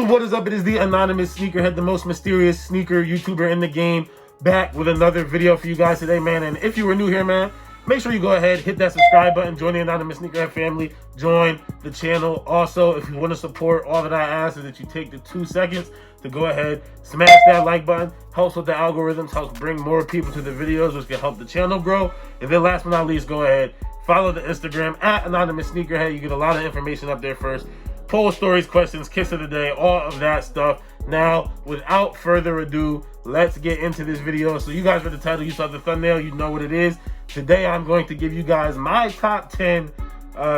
YouTube, what is up? It is the anonymous sneakerhead, the most mysterious sneaker YouTuber in the game, back with another video for you guys today, man. And if you were new here, man, make sure you go ahead, hit that subscribe button, join the anonymous sneakerhead family, join the channel. Also, if you want to support, all that I ask is that you take the 2 seconds to go ahead, smash that like button. Helps with the algorithms, helps bring more people to the videos, which can help the channel grow. And then last but not least, go ahead, follow the Instagram at anonymous sneakerhead. You get a lot of information up there first. Poll stories, questions, kiss of the day, all of that stuff. Now, without further ado, let's get into this video. So you guys read the title, you saw the thumbnail, you know what it is. Today, I'm going to give you guys my top 10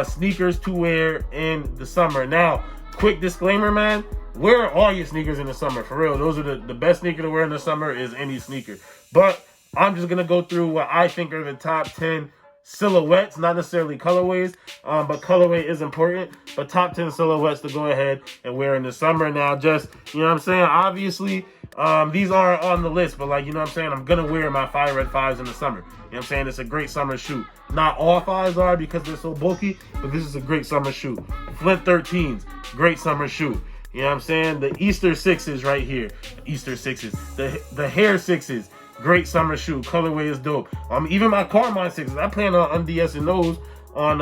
sneakers to wear in the summer. Now, quick disclaimer, man. Wear all your sneakers in the summer. For real, those are the best sneaker to wear in the summer is any sneaker. But I'm just going to go through what I think are the top 10 silhouettes, not necessarily colorways, but colorway is important. But top 10 silhouettes to go ahead and wear in the summer. Now, just, you know what I'm saying? Obviously, these aren't on the list, but like, you know what I'm saying? I'm going to wear my fire red 5s in the summer. You know what I'm saying? It's a great summer shoe. Not all 5s are because they're so bulky, but this is a great summer shoe. Flint 13s, great summer shoe. You know what I'm saying? The Easter 6s right here. Easter 6s. The Hair 6s. Great summer shoe. Colorway is dope. Even my Carmine 6s. I plan on unDSing those on,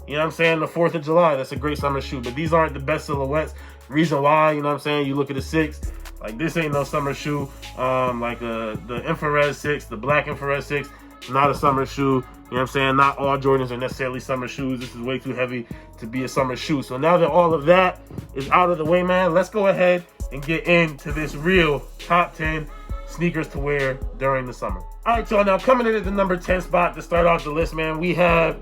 you know what I'm saying, the 4th of July. That's a great summer shoe. But these aren't the best silhouettes. Reason why, you know what I'm saying, you look at the 6, like this ain't no summer shoe. Like the infrared 6, the black infrared 6, not a summer shoe. You know what I'm saying? Not all Jordans are necessarily summer shoes. This is way too heavy to be a summer shoe. So now that all of that is out of the way, man, let's go ahead and get into this real top 10 sneakers to wear during the summer. All right, y'all, now coming in at the number 10 spot to start off the list, man, we have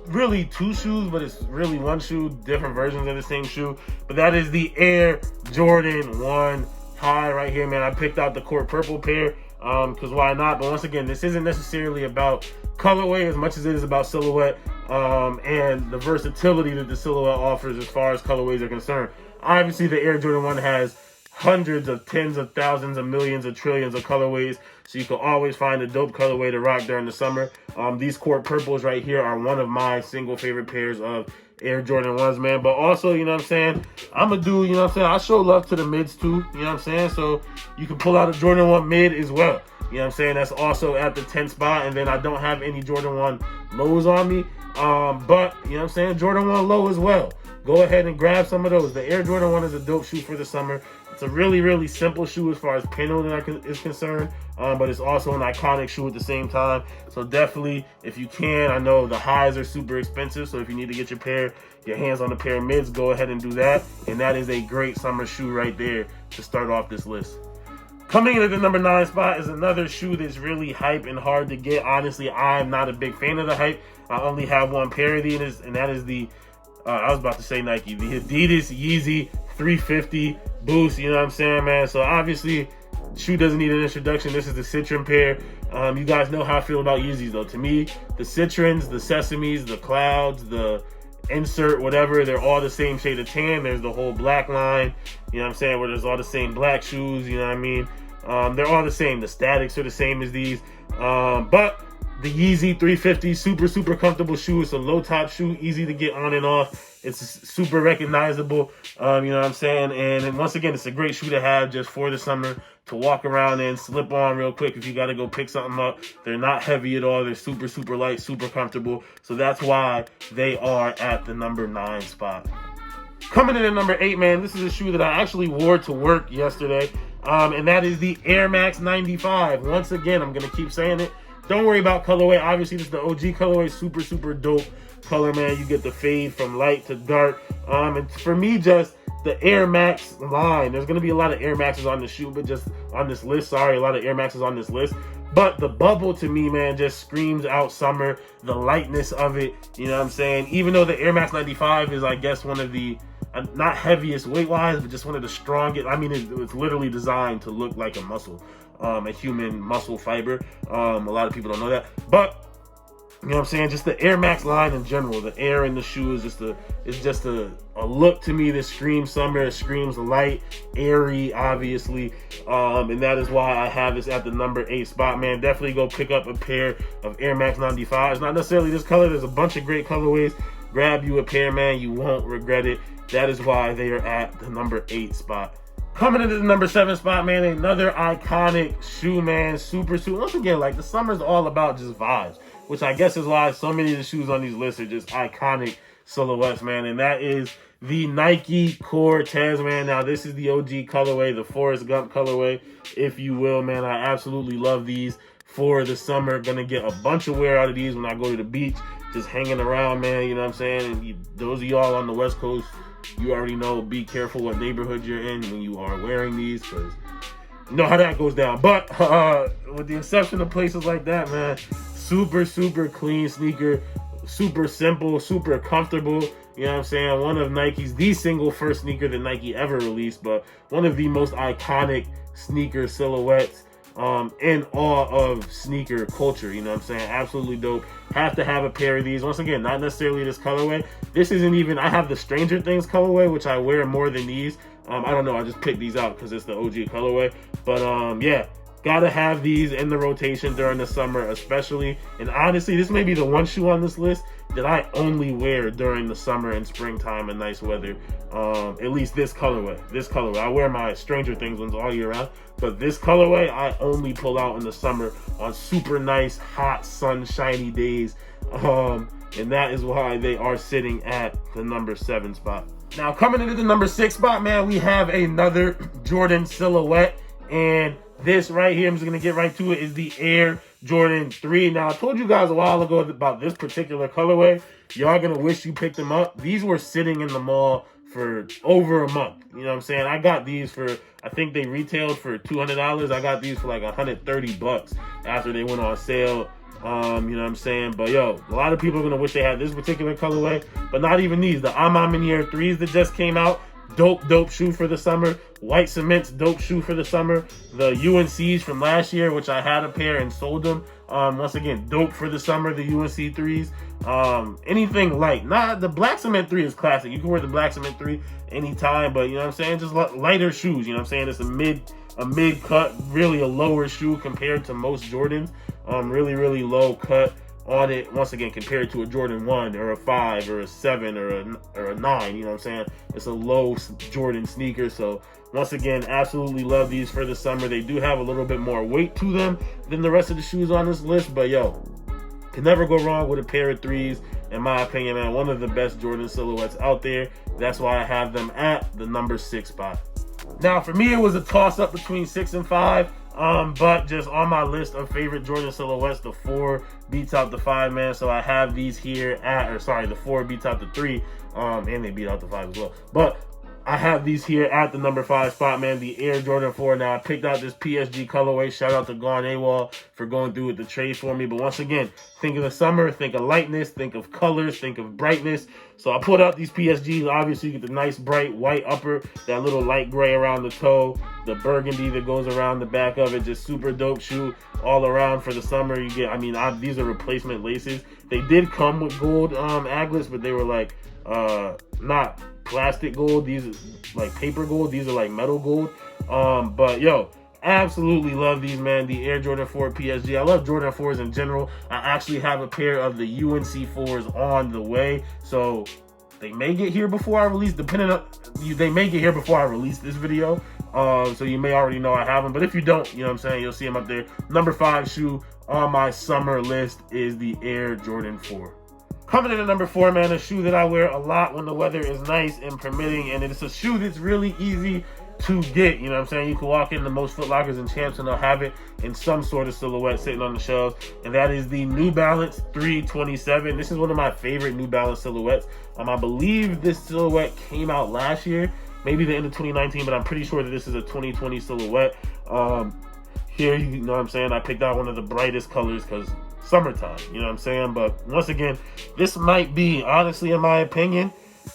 really 2 shoes, but it's really 1 shoe, different versions of the same shoe. But that is the Air Jordan 1 High right here, man. I picked out the Court Purple pair because why not? But once again, this isn't necessarily about colorway as much as it is about silhouette and the versatility that the silhouette offers as far as colorways are concerned. Obviously, the Air Jordan 1 has hundreds of tens of thousands of millions of trillions of colorways, so you can always find a dope colorway to rock during the summer. These Court Purples right here are one of my single favorite pairs of Air Jordan 1s, man. But also, you know what I'm saying, I'm a dude, you know what I'm saying, I show love to the mids too, you know what I'm saying, so you can pull out a Jordan 1 mid as well. You know what I'm saying? That's also at the 10th spot. And then I don't have any Jordan 1 lows on me. But, you know what I'm saying? Jordan 1 low as well. Go ahead and grab some of those. The Air Jordan 1 is a dope shoe for the summer. It's a really, really simple shoe as far as pin holding is concerned. But it's also an iconic shoe at the same time. So definitely, if you can, I know the highs are super expensive. So if you need to get your hands on a pair of mids, go ahead and do that. And that is a great summer shoe right there to start off this list. Coming in at the number 9 spot is another shoe that's really hype and hard to get. Honestly, I'm not a big fan of the hype. I only have 1 pair of these, and that is the, I was about to say Nike, the Adidas Yeezy 350 Boost, you know what I'm saying, man? So obviously, shoe doesn't need an introduction. This is the Citron pair. You guys know how I feel about Yeezys, though. To me, the Citrons, the Sesames, the Clouds, the Insert, whatever, they're all the same shade of tan. There's the whole black line, you know what I'm saying, where there's all the same black shoes, you know what I mean? They're all the same. The statics are the same as these. But the Yeezy 350, super comfortable shoe. It's a low top shoe, easy to get on and off. It's super recognizable, you know what I'm saying? And once again, it's a great shoe to have just for the summer to walk around and slip on real quick if you got to go pick something up. They're not heavy at all. They're super light, super comfortable. So that's why they are at the number 9 spot. Coming in at number 8, man, this is a shoe that I actually wore to work yesterday. And that is the Air Max 95. Once again, I'm going to keep saying it. Don't worry about colorway. Obviously, this is the OG colorway. Super dope color, man. You get the fade from light to dark. And for me, just the Air Max line. There's going to be a lot of Air Maxes on the shoe, but just on this list. Sorry, a lot of Air Maxes on this list. But the bubble to me, man, just screams out summer. The lightness of it, you know what I'm saying? Even though the Air Max 95 is, I guess, one of the not heaviest weight-wise, but just one of the strongest. I mean, it's literally designed to look like a muscle, a human muscle fiber. A lot of people don't know that. But, you know what I'm saying, just the Air Max line in general, the air in the shoe is just a look to me that screams summer. It screams light, airy, obviously. And that is why I have this at the number 8 spot, man. Definitely go pick up a pair of Air Max 95s. Not necessarily this color. There's a bunch of great colorways. grab you a pair, man. You won't regret it. That is why they are at the number 8 spot. Coming into the number 7 spot, man, another iconic shoe, man. Super. Once again, like, the summer's all about just vibes, which I guess is why so many of the shoes on these lists are just iconic silhouettes, man. And that is the Nike Cortez, man. Now, this is the OG colorway, the Forrest Gump colorway, if you will, man. I absolutely love these for the summer. Gonna get a bunch of wear out of these when I go to the beach, just hanging around, man. You know what I'm saying? And those of y'all on the West Coast, you already know, be careful what neighborhood you're in when you are wearing these, because you know how that goes down. But with the exception of places like that, man, super clean sneaker, super simple, super comfortable. You know what I'm saying? One of Nike's, the single first sneaker that Nike ever released, but one of the most iconic sneaker silhouettes in all of sneaker culture. You know what I'm saying? Absolutely dope. Have to have a pair of these. Once again, not necessarily this colorway. This isn't even, I have the Stranger Things colorway, which I wear more than these. I don't know, I just picked these out because it's the OG colorway. But yeah, gotta have these in the rotation during the summer especially. And honestly, this may be the one shoe on this list that I only wear during the summer and springtime and nice weather. At least this colorway. I wear my Stranger Things ones all year round, but this colorway I only pull out in the summer on super nice, hot, sunshiny days. And that is why they are sitting at the number 7 spot. Now, coming into the number 6 spot, man, we have another Jordan silhouette. And this right here, I'm just going to get right to it, is the Air Jordan 3. Now, I told you guys a while ago about this particular colorway. Y'all going to wish you picked them up. These were sitting in the mall for over a month. You know what I'm saying? I got these for, I think they retailed for $200. I got these for like $130 after they went on sale. You know what I'm saying? But yo, a lot of people are going to wish they had this particular colorway, but not even these. The I'm in Air 3s that just came out, dope shoe for the summer. White Cement's dope shoe for the summer. The UNCs from last year, which I had a pair and sold them. Once again, dope for the summer, the UNC 3s. Anything light. Nah, the Black Cement 3 is classic. You can wear the Black Cement 3 anytime, but you know what I'm saying? Just lighter shoes, you know what I'm saying? It's a mid cut, really a lower shoe compared to most Jordans. Really low cut on it, once again, compared to a Jordan 1 or a 5 or a 7 or a 9, you know what I'm saying? It's a low Jordan sneaker. So once again, absolutely love these for the summer. They do have a little bit more weight to them than the rest of the shoes on this list, but yo, can never go wrong with a pair of 3s, in my opinion, man. One of the best Jordan silhouettes out there. That's why I have them at the number 6 spot. Now, for me, it was a toss-up between 6 and 5. But just on my list of favorite Jordan silhouettes, the 4 beats out the 5, man. So I have these here at, or sorry, the 4 beats out the 3, and they beat out the 5 as well. But I have these here at the number 5 spot, man. The Air Jordan 4. Now, I picked out this PSG colorway. Shout out to Gone AWOL for going through with the trade for me. But once again, think of the summer, think of lightness, think of colors, think of brightness. So I pulled out these PSGs. Obviously, you get the nice bright white upper, that little light gray around the toe, the burgundy that goes around the back of it. Just super dope shoe all around for the summer. You get, these are replacement laces. They did come with gold aglets, but they were like not plastic gold. These are like paper gold. These are like metal gold. But yo, absolutely love these, man. The Air Jordan 4 PSG. I love Jordan 4s in general. I actually have a pair of the UNC 4s on the way, so they may get here before I release, they may get here before I release this video. So you may already know I have them, but if you don't, you know what I'm saying, you'll see them up there. Number 5 shoe on my summer list is the Air Jordan 4. Coming in at number 4, man, a shoe that I wear a lot when the weather is nice and permitting, and it's a shoe that's really easy to get. You know what I'm saying? You can walk into most Foot Lockers and Champs and they'll have it in some sort of silhouette sitting on the shelves, and that is the New Balance 327. This is one of my favorite New Balance silhouettes. I believe this silhouette came out last year, maybe the end of 2019, but I'm pretty sure that this is a 2020 silhouette. Here, you know what I'm saying, I picked out one of the brightest colors because summertime, you know what I'm saying? But once again, this might be, honestly, in my opinion,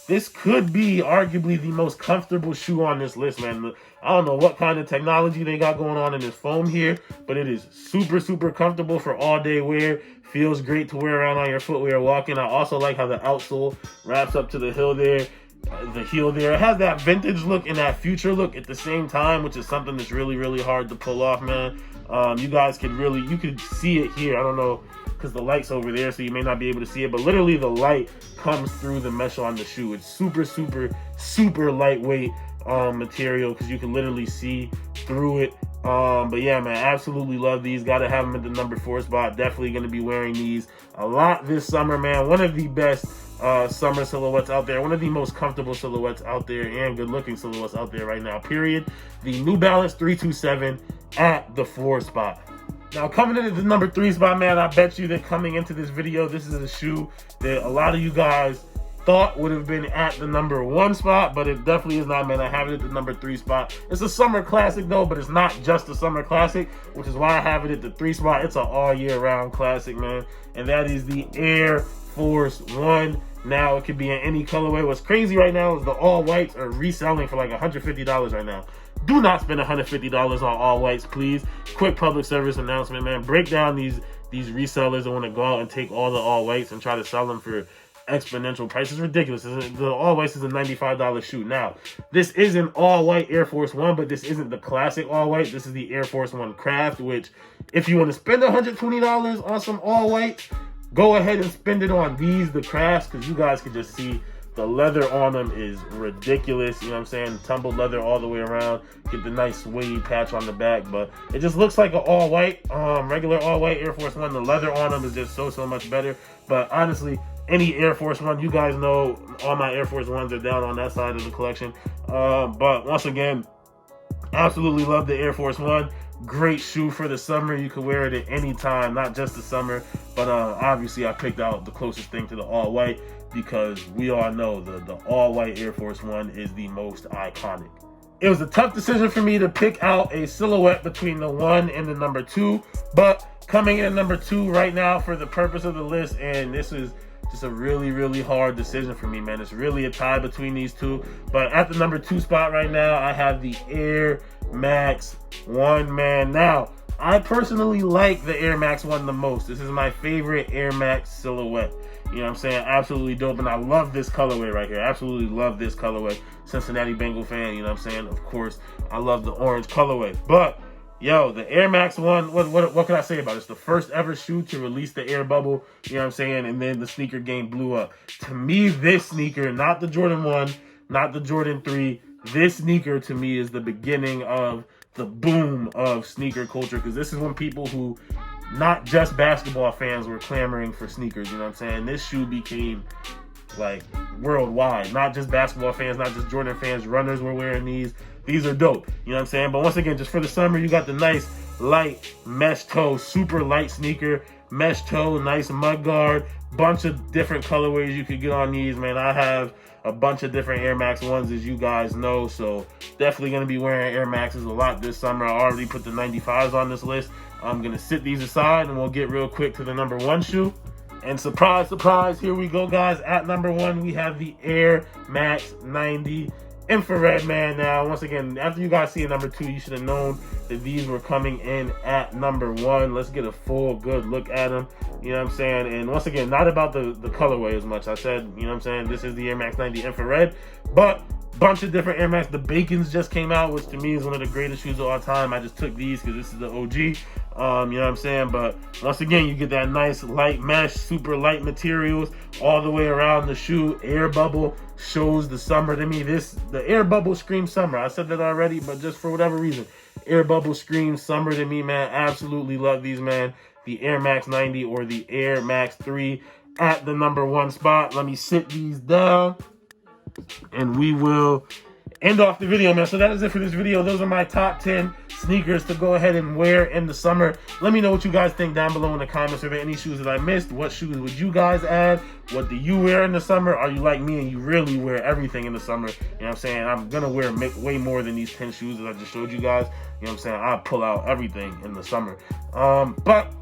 this could be arguably the most comfortable shoe on this list, man. I don't know what kind of technology they got going on in this foam here, but it is super comfortable for all day wear. Feels great to wear around on your footwear walking. I also like how the outsole wraps up to the heel there. It has that vintage look and that future look at the same time, which is something that's really hard to pull off, man. You guys you could see it here. I don't know because the light's over there, so you may not be able to see it, but literally the light comes through the mesh on the shoe. It's super, super, super lightweight material, because you can literally see through it. But yeah, man, absolutely love these. Gotta have them at the number 4 spot. Definitely gonna be wearing these a lot this summer, man. One of the best summer silhouettes out there, one of the most comfortable silhouettes out there, and good looking silhouettes out there right now, period. The New Balance 327 at the 4 spot. Now, coming in at the number 3 spot, man, I bet you that coming into this video, this is a shoe that a lot of you guys thought would have been at the number 1 spot, but it definitely is not, man. I have it at the number 3 spot. It's a summer classic though, but it's not just a summer classic, which is why I have it at the 3 spot. It's an all year round classic, man, and that is the Air Force One. Now, it could be in any colorway. What's crazy right now is the all whites are reselling for like $150 right now. Do not spend $150 on all whites, please. Quick public service announcement, man. Break down these resellers that want to go out and take all the all whites and try to sell them for exponential prices. Ridiculous. The all whites is a $95 shoe. Now, this is an all white Air Force One, but this isn't the classic all white. This is the Air Force One Craft, which if you want to spend $120 on some all white, go ahead and spend it on these, the crafts, because you guys can just see the leather on them is ridiculous. You know what I'm saying? Tumbled leather all the way around. Get the nice suede patch on the back, but it just looks like an all white, regular all white Air Force One. The leather on them is just so much better. But honestly, any Air Force One, you guys know all my Air Force Ones are down on that side of the collection. But once again, absolutely love the Air Force One. Great shoe for the summer. You can wear it at any time, not just the summer. But obviously, I picked out the closest thing to the all white because we all know the all white Air Force One is the most iconic. It was a tough decision for me to pick out a silhouette between the 1 and the number 2. But coming in at number 2 right now for the purpose of the list, and this is just a really hard decision for me, man. It's really a tie between these two. But at the number 2 spot right now, I have the Air Max 1, man. Now, I personally like the Air Max 1 the most. This is my favorite Air Max silhouette. You know what I'm saying? Absolutely dope. And I love this colorway right here. Absolutely love this colorway. Cincinnati Bengal fan, you know what I'm saying? Of course, I love the orange colorway. But yo, the Air Max 1, what can I say about it? It's the first ever shoe to release the air bubble, you know what I'm saying? And then the sneaker game blew up. To me, this sneaker, not the Jordan 1, not the Jordan 3, this sneaker to me is the beginning of the boom of sneaker culture, because this is when people who, not just basketball fans, were clamoring for sneakers, you know what I'm saying? This shoe became like worldwide. Not just basketball fans, not just Jordan fans, runners were wearing these. These are dope, you know what I'm saying? But once again, just for the summer, you got the nice light mesh toe, super light sneaker, mesh toe, nice mud guard, bunch of different colorways you could get on these, man. I have a bunch of different Air Max 1s, as you guys know, so definitely going to be wearing Air Maxes a lot this summer. I already put the 95s on this list. I'm going to sit these aside, and we'll get real quick to the number 1 shoe. And surprise, surprise, here we go, guys. At number 1, we have the Air Max 90 Infrared, man. Now, once again, after you guys see a number 2, you should have known that these were coming in at number 1. Let's get a full, good look at them. You know what I'm saying? And once again, not about the colorway as much. I said, you know what I'm saying, this is the Air Max 90 Infrared, but bunch of different Air Max. The Bacons just came out, which to me is one of the greatest shoes of all time. I just took these because this is the OG. You know what I'm saying? But once again, you get that nice light mesh, super light materials all the way around the shoe. Air bubble shows the summer to me. The air bubble screams summer. I said that already, but just for whatever reason, air bubble screams summer to me, man. Absolutely love these, man. The Air Max 90 or the Air Max 3 at the number 1 spot. Let me sit these down and we will end off the video, man. So that is it for this video. Those are my top 10 sneakers to go ahead and wear in the summer. Let me know what you guys think down below in the comments. Are there any shoes that I missed? What shoes would you guys add? What do you wear in the summer? Are you like me and you really wear everything in the summer? You know what I'm saying? I'm gonna wear way more than these 10 shoes that I just showed you guys. You know what I'm saying? I pull out everything in the summer. But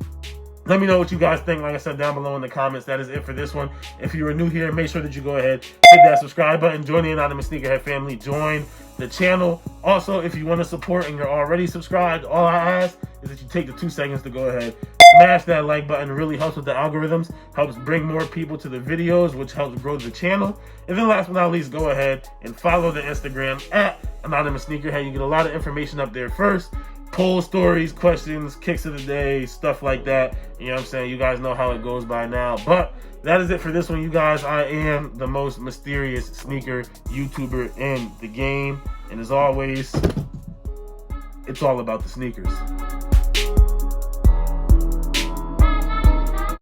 let me know what you guys think. Like I said, down below in the comments. That is it for this one. If you are new here, make sure that you go ahead, hit that subscribe button, join the Anonymous Sneakerhead family, join the channel. Also, if you want to support and you're already subscribed, all I ask is that you take the 2 seconds to go ahead, smash that like button. It really helps with the algorithms, helps bring more people to the videos, which helps grow the channel. And then last but not least, go ahead and follow the Instagram at Anonymous Sneakerhead. You get a lot of information up there first. poll stories, questions, kicks of the day, stuff like that. You know what I'm saying? You guys know how it goes by now. But that is it for this one, you guys. I am the most mysterious sneaker YouTuber in the game. And as always, it's all about the sneakers.